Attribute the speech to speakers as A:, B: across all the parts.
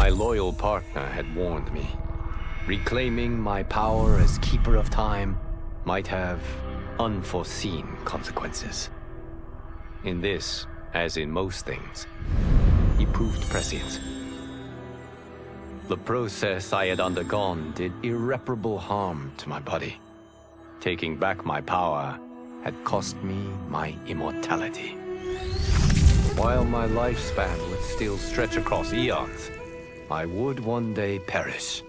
A: My loyal partner had warned me. Reclaiming my power as Keeper of Time might have unforeseen consequences. In this, as in most things, he proved prescient. The process I had undergone did irreparable harm to my body. Taking back my power had cost me my immortality. While my lifespan would still stretch across eons, I would one day perish.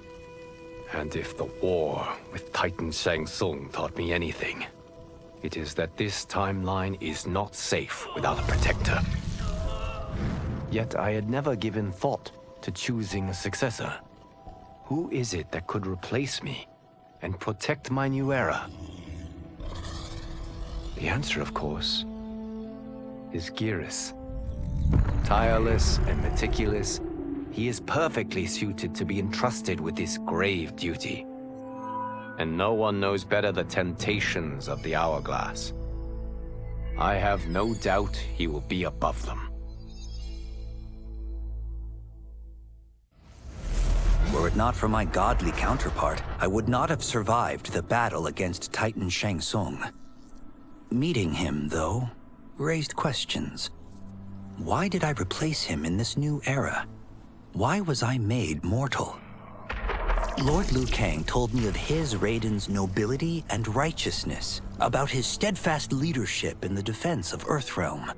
A: And if the war with Titan Shang Tsung taught me anything, it is that this timeline is not safe without a protector. Yet I had never given thought to choosing a successor. Who is it that could replace me and protect my new era? The answer, of course, is Geras. Tireless and meticulous, he is perfectly suited to be entrusted with this grave duty. And no one knows better the temptations of the Hourglass. I have no doubt he will be above them.
B: Were it not for my godly counterpart, I would not have survived the battle against Titan Shang Tsung. Meeting him, though, raised questions. Why did I replace him in this new era? Why was I made mortal? Lord Liu Kang told me of his Raiden's nobility and righteousness, about his steadfast leadership in the defense of Earthrealm.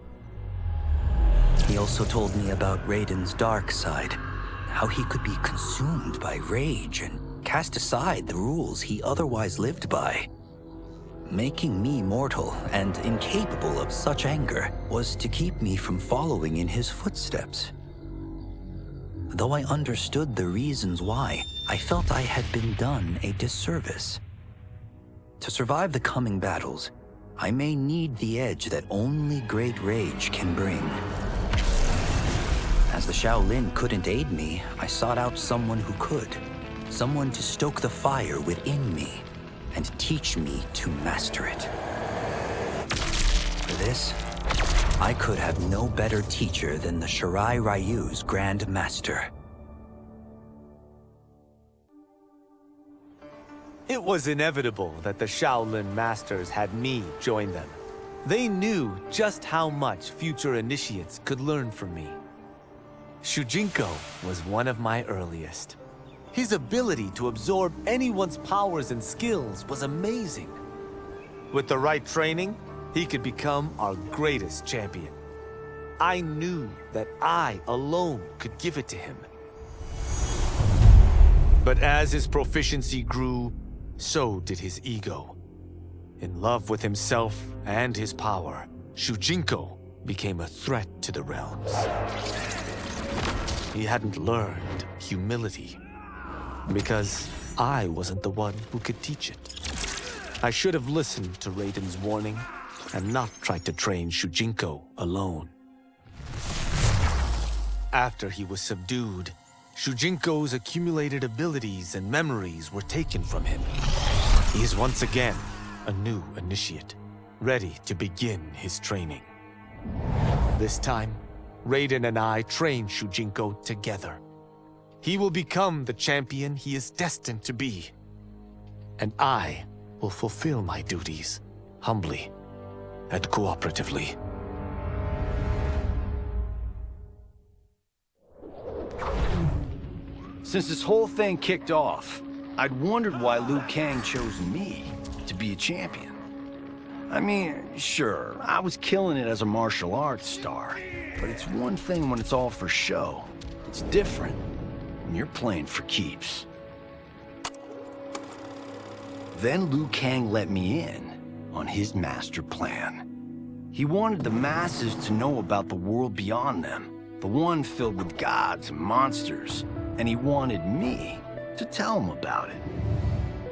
B: He also told me about Raiden's dark side, how he could be consumed by rage and cast aside the rules he otherwise lived by. Making me mortal and incapable of such anger was to keep me from following in his footsteps. Though I understood the reasons why, I felt I had been done a disservice. To survive the coming battles, I may need the edge that only great rage can bring. As the Shaolin couldn't aid me, I sought out someone who could. Someone to stoke the fire within me and teach me to master it. For this, I could have no better teacher than the Shirai Ryu's Grand Master.
C: It was inevitable that the Shaolin Masters had me join them. They knew just how much future initiates could learn from me. Shujinko was one of my earliest. His ability to absorb anyone's powers and skills was amazing. With the right training, he could become our greatest champion. I knew that I alone could give it to him. But as his proficiency grew, so did his ego. In love with himself and his power, Shujinko became a threat to the realms. He hadn't learned humility, because I wasn't the one who could teach it. I should have listened to Raiden's warning and not tried to train Shujinko alone. After he was subdued, Shujinko's accumulated abilities and memories were taken from him. He is once again a new initiate, ready to begin his training. This time, Raiden and I train Shujinko together. He will become the champion he is destined to be. And I will fulfill my duties, humbly and cooperatively.
D: Since this whole thing kicked off, I'd wondered why Liu Kang chose me to be a champion. I mean, sure, I was killing it as a martial arts star, but it's one thing when it's all for show. It's different when you're playing for keeps. Then Liu Kang let me in on his master plan. He wanted the masses to know about the world beyond them, the one filled with gods and monsters, and he wanted me to tell them about it.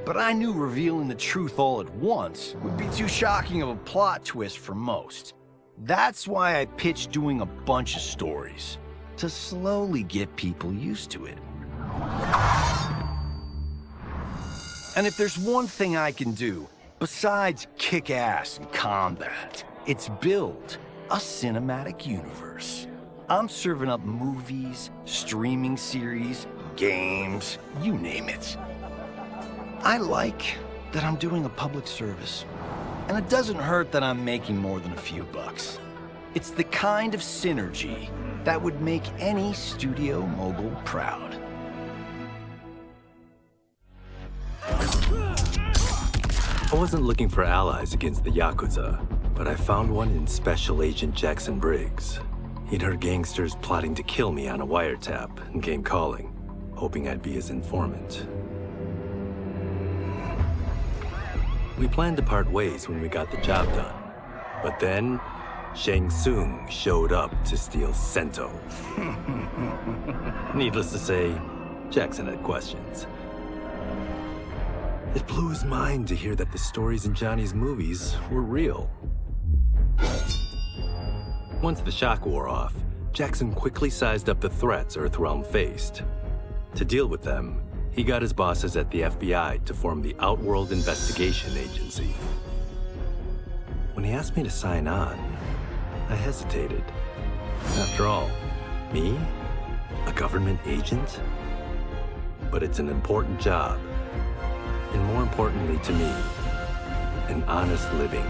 D: But I knew revealing the truth all at once would be too shocking of a plot twist for most. That's why I pitched doing a bunch of stories, to slowly get people used to it. And if there's one thing I can do, besides kick ass in combat, it's build a cinematic universe. I'm serving up movies, streaming series, games, you name it. I like that I'm doing a public service. And it doesn't hurt that I'm making more than a few bucks. It's the kind of synergy that would make any studio mogul proud.
E: I wasn't looking for allies against the Yakuza, but I found one in Special Agent Jackson Briggs. He'd heard gangsters plotting to kill me on a wiretap and came calling, hoping I'd be his informant. We planned to part ways when we got the job done. But then, Shang Tsung showed up to steal Sento. Needless to say, Jackson had questions. It blew his mind to hear that the stories in Johnny's movies were real. Once the shock wore off, Jackson quickly sized up the threats Earthrealm faced. To deal with them, he got his bosses at the FBI to form the Outworld Investigation Agency. When he asked me to sign on, I hesitated. After all, me? A government agent? But it's an important job. And more importantly to me, an honest living.